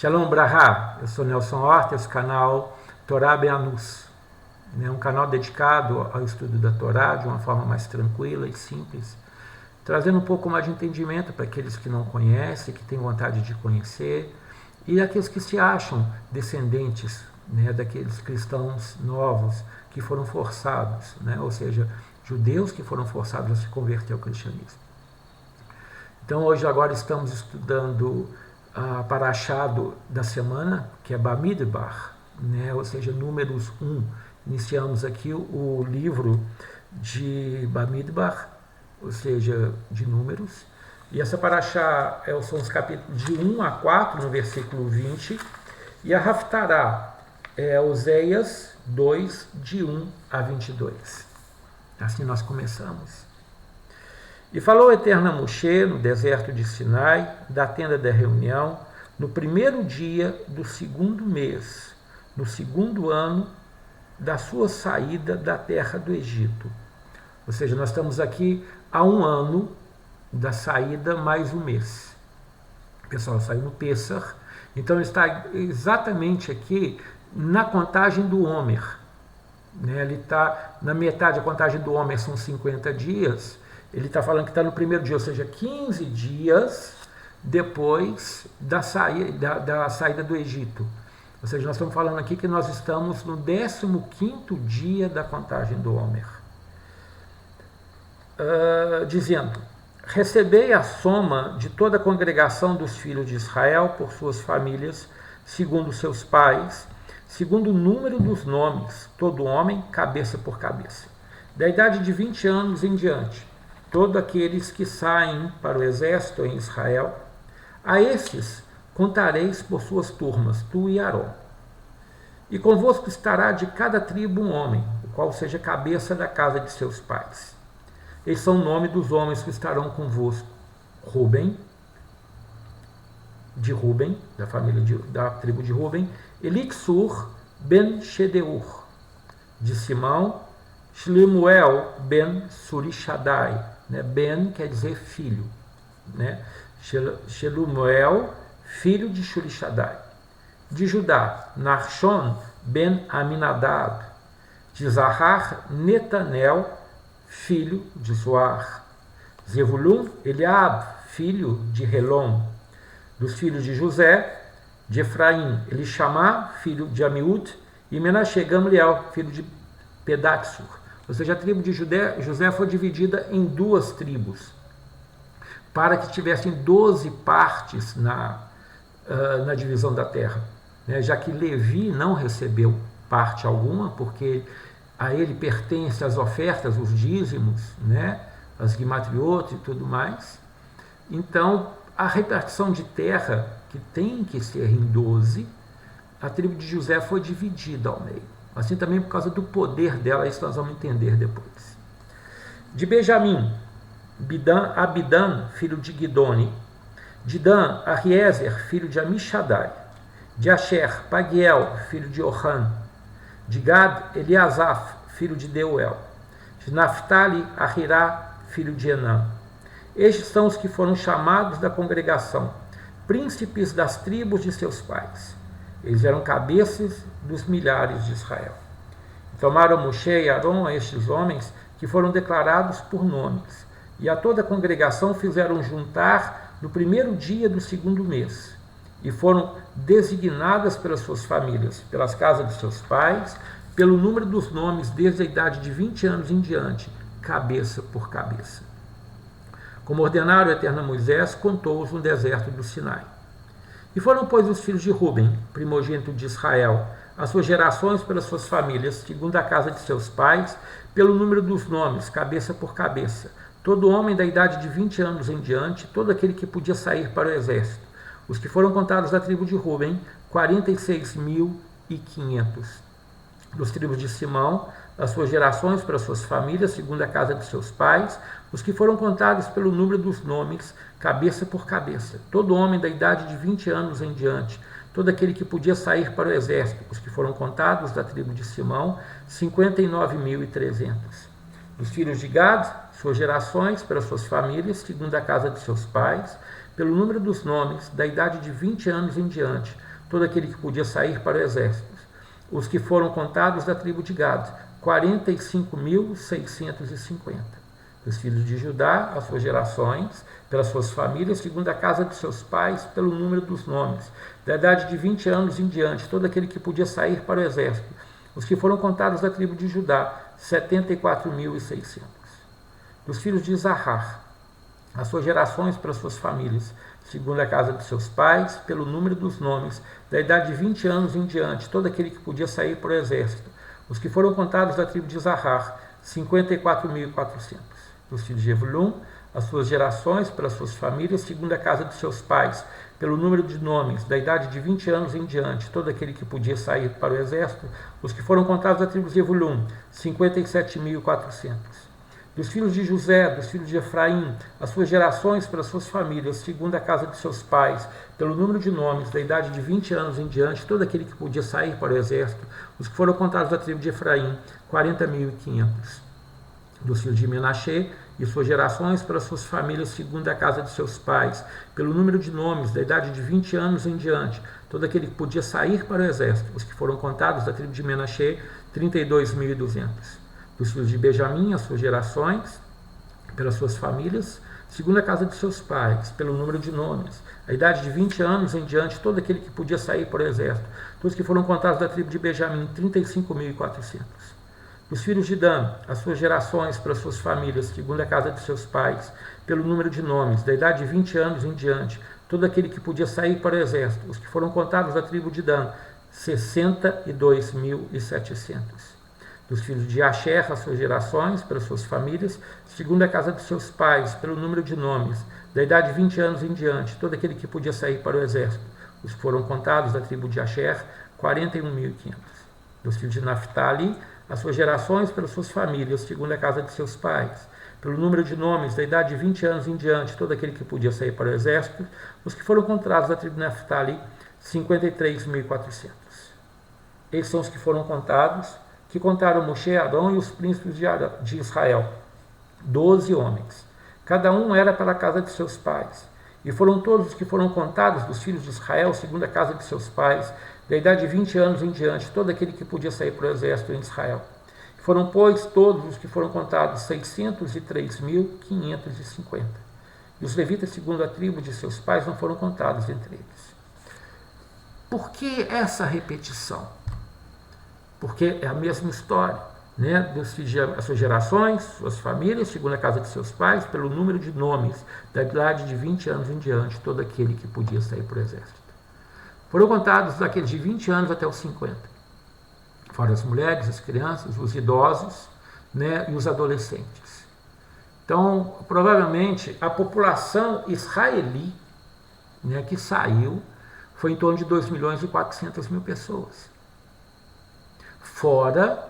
Shalom Brahá, eu sou Nelson Horta, esse canal Torá Beanus, um canal dedicado ao estudo da Torá de uma forma mais tranquila e simples, trazendo um pouco mais de entendimento para aqueles que não conhecem, que têm vontade de conhecer, e aqueles que se acham descendentes daqueles cristãos novos que foram forçados, ou seja, judeus que foram forçados a se converter ao cristianismo. Então hoje agora estamos estudando a Parashá da semana, que é Bamidbar, ou seja, números 1. Iniciamos aqui o livro de Bamidbar, ou seja, de números. E essa Parashá são os capítulos de 1 a 4, no versículo 20. E a Haftará é Oséias 2, de 1 a 22. Assim nós começamos. E falou o Eterno a Moshe no deserto de Sinai, da tenda da reunião, no primeiro dia do segundo mês, no segundo ano da sua saída da terra do Egito. Ou seja, nós estamos aqui há um ano da saída mais um mês. O pessoal saiu no Pêssar, então ele está exatamente aqui na contagem do Homer. Ele está na metade, a contagem do Homer são 50 dias, ele está falando que está no primeiro dia, ou seja, 15 dias depois da saída do Egito. Ou seja, nós estamos falando aqui que nós estamos no 15º dia da contagem do Homer. Dizendo, recebei a soma de toda a congregação dos filhos de Israel por suas famílias, segundo seus pais, segundo o número dos nomes, todo homem, cabeça por cabeça. Da idade de 20 anos em diante, todos aqueles que saem para o exército em Israel, a estes contareis por suas turmas, tu e Arão. E convosco estará de cada tribo um homem, o qual seja cabeça da casa de seus pais. Estes são o nome dos homens que estarão convosco. Ruben, de Ruben, da família da tribo de Ruben, Elixur ben Shedeur, de Simão, Shlemuel ben Surishadai, Ben quer dizer filho, Shelumiel, filho de Shurishadai. De Judá, Narshon ben Aminadab. De Zahar, Netanel, filho de Zoar. Zevulun, Eliab, filho de Helom. Dos filhos de José, de Efraim, Elishamá, filho de Amiúd, e Menashe, Gamliel, filho de Pedatsur. Ou seja, a tribo de José foi dividida em duas tribos, para que tivessem 12 partes na divisão da terra, já que Levi não recebeu parte alguma, porque a ele pertence as ofertas, os dízimos, as guimatriotes e tudo mais. Então, a repartição de terra, que tem que ser em 12, a tribo de José foi dividida ao meio. Assim também por causa do poder dela, isso nós vamos entender depois. De Benjamim, Abidan, filho de Guidoni. De Dan, Ariezer, filho de Amishadai. De Asher, Pagiel, filho de Ohan. De Gad, Eliasaf, filho de Deuel. De Naphtali, Ahirá, filho de Enã. Estes são os que foram chamados da congregação, príncipes das tribos de seus pais. Eles eram cabeças dos milhares de Israel. Tomaram Moshe e Arão a estes homens que foram declarados por nomes, e a toda a congregação fizeram juntar no primeiro dia do segundo mês, e foram designadas pelas suas famílias, pelas casas de seus pais, pelo número dos nomes desde a idade de 20 anos em diante, cabeça por cabeça. Como ordenaram o Eterno a Moisés, contou-os no deserto do Sinai. E foram, pois, os filhos de Ruben, primogênito de Israel, as suas gerações pelas suas famílias, segundo a casa de seus pais, pelo número dos nomes, cabeça por cabeça, todo homem da idade de 20 anos em diante, todo aquele que podia sair para o exército. Os que foram contados da tribo de Ruben, 46.500. Dos tribos de Simão, as suas gerações pelas suas famílias, segundo a casa de seus pais, os que foram contados pelo número dos nomes, cabeça por cabeça, todo homem da idade de 20 anos em diante, todo aquele que podia sair para o exército, os que foram contados da tribo de Simão, 59.300. Dos filhos de Gad, suas gerações, pelas suas famílias, segundo a casa de seus pais, pelo número dos nomes, da idade de 20 anos em diante, todo aquele que podia sair para o exército. Os que foram contados da tribo de Gad, 45.650. Dos filhos de Judá, as suas gerações, pelas suas famílias, segundo a casa de seus pais, pelo número dos nomes, da idade de 20 anos em diante, todo aquele que podia sair para o exército. Os que foram contados da tribo de Judá, 74.600. Dos filhos de Isahar, as suas gerações para as suas famílias, segundo a casa de seus pais, pelo número dos nomes, da idade de 20 anos em diante, todo aquele que podia sair para o exército. Os que foram contados da tribo de Isahar, 54.400. Dos filhos de Evulum, as suas gerações pelas suas famílias, segundo a casa de seus pais, pelo número de nomes, da idade de 20 anos em diante, todo aquele que podia sair para o exército. Os que foram contados da tribo de Evulum, 57.400. Dos filhos de José, dos filhos de Efraim, as suas gerações pelas suas famílias, segundo a casa de seus pais, pelo número de nomes, da idade de 20 anos em diante, todo aquele que podia sair para o exército. Os que foram contados da tribo de Efraim, 40.500. Dos filhos de Menaxê e suas gerações pelas suas famílias, segundo a casa de seus pais, pelo número de nomes, da idade de 20 anos em diante, todo aquele que podia sair para o exército. Os que foram contados da tribo de Menaxê, 32.200. Dos filhos de Benjamim, as suas gerações, pelas suas famílias, segundo a casa de seus pais, pelo número de nomes, a idade de 20 anos em diante, todo aquele que podia sair para o exército. Dos que foram contados da tribo de Benjamim, 35.400. Dos filhos de Dan, as suas gerações pelas suas famílias, segundo a casa de seus pais, pelo número de nomes, da idade de 20 anos em diante, todo aquele que podia sair para o exército. Os que foram contados da tribo de Dan, 62.700. Dos filhos de Asher, as suas gerações, pelas suas famílias, segundo a casa de seus pais, pelo número de nomes, da idade de 20 anos em diante, todo aquele que podia sair para o exército. Os que foram contados da tribo de Asher, 41.500. Dos filhos de Naphtali, as suas gerações pelas suas famílias, segundo a casa de seus pais, pelo número de nomes, da idade de 20 anos em diante, todo aquele que podia sair para o exército. Os que foram contados da tribo de Naphtali, 53.400. Esses são os que foram contados, que contaram Moshe, Arão e os príncipes de Israel, 12 homens. Cada um era pela casa de seus pais. E foram todos os que foram contados dos filhos de Israel, segundo a casa de seus pais, da idade de 20 anos em diante, todo aquele que podia sair para o exército em Israel. Foram, pois, todos os que foram contados, 603.550. E os levitas, segundo a tribo de seus pais, não foram contados entre eles. Por que essa repetição? Porque é a mesma história, né? Dos filhos, as suas gerações, suas famílias, segundo a casa de seus pais, pelo número de nomes, da idade de 20 anos em diante, todo aquele que podia sair para o exército. Foram contados daqueles de 20 anos até os 50. Fora as mulheres, as crianças, os idosos, né, e os adolescentes. Então, provavelmente, a população israelí, né, que saiu foi em torno de 2.400.000 pessoas. Fora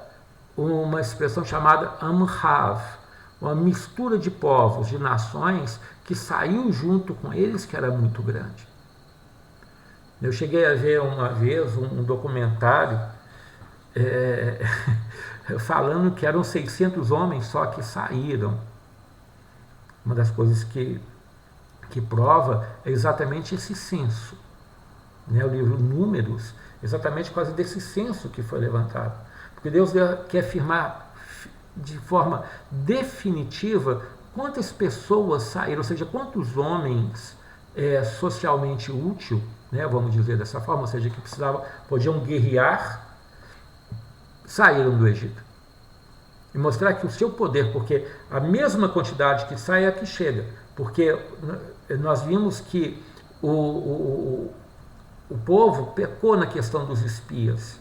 uma expressão chamada Amhav, uma mistura de povos, de nações, que saiu junto com eles, que era muito grande. Eu cheguei a ver uma vez um documentário falando que eram 600 homens só que saíram. Uma das coisas que prova é exatamente esse censo. Né? O livro Números, exatamente por causa desse censo que foi levantado. Porque Deus quer afirmar de forma definitiva quantas pessoas saíram, ou seja, quantos homens socialmente útil, né, vamos dizer dessa forma, ou seja, que podiam guerrear, saíram do Egito. E mostrar que o seu poder, porque a mesma quantidade que sai é a que chega, porque nós vimos que o povo pecou na questão dos espias.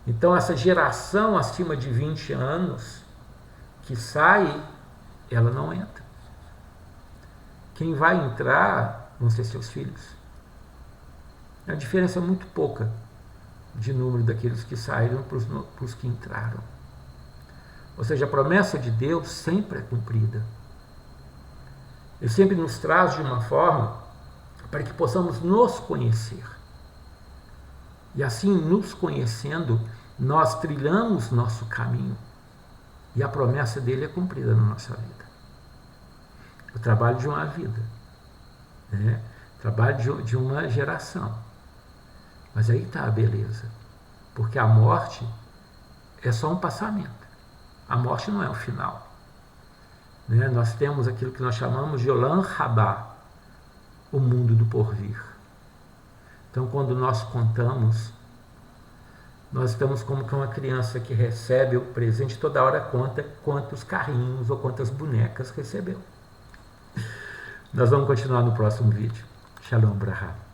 Então essa geração acima de 20 anos que sai, ela não entra. Quem vai entrar vão ser seus filhos. A diferença é muito pouca de número daqueles que saíram para os que entraram. Ou seja, a promessa de Deus sempre é cumprida. Ele sempre nos traz de uma forma para que possamos nos conhecer. E assim, nos conhecendo, nós trilhamos nosso caminho. E a promessa dele é cumprida na nossa vida. O trabalho de uma vida. Né? O trabalho de uma geração. Mas aí está a beleza. Porque a morte é só um passamento. A morte não é o final. Né? Nós temos aquilo que nós chamamos de Olam Rabá, o mundo do porvir. Então, quando nós contamos, nós estamos como que uma criança que recebe o presente, toda hora conta quantos carrinhos ou quantas bonecas recebeu. Nós vamos continuar no próximo vídeo. Shalom Brahá.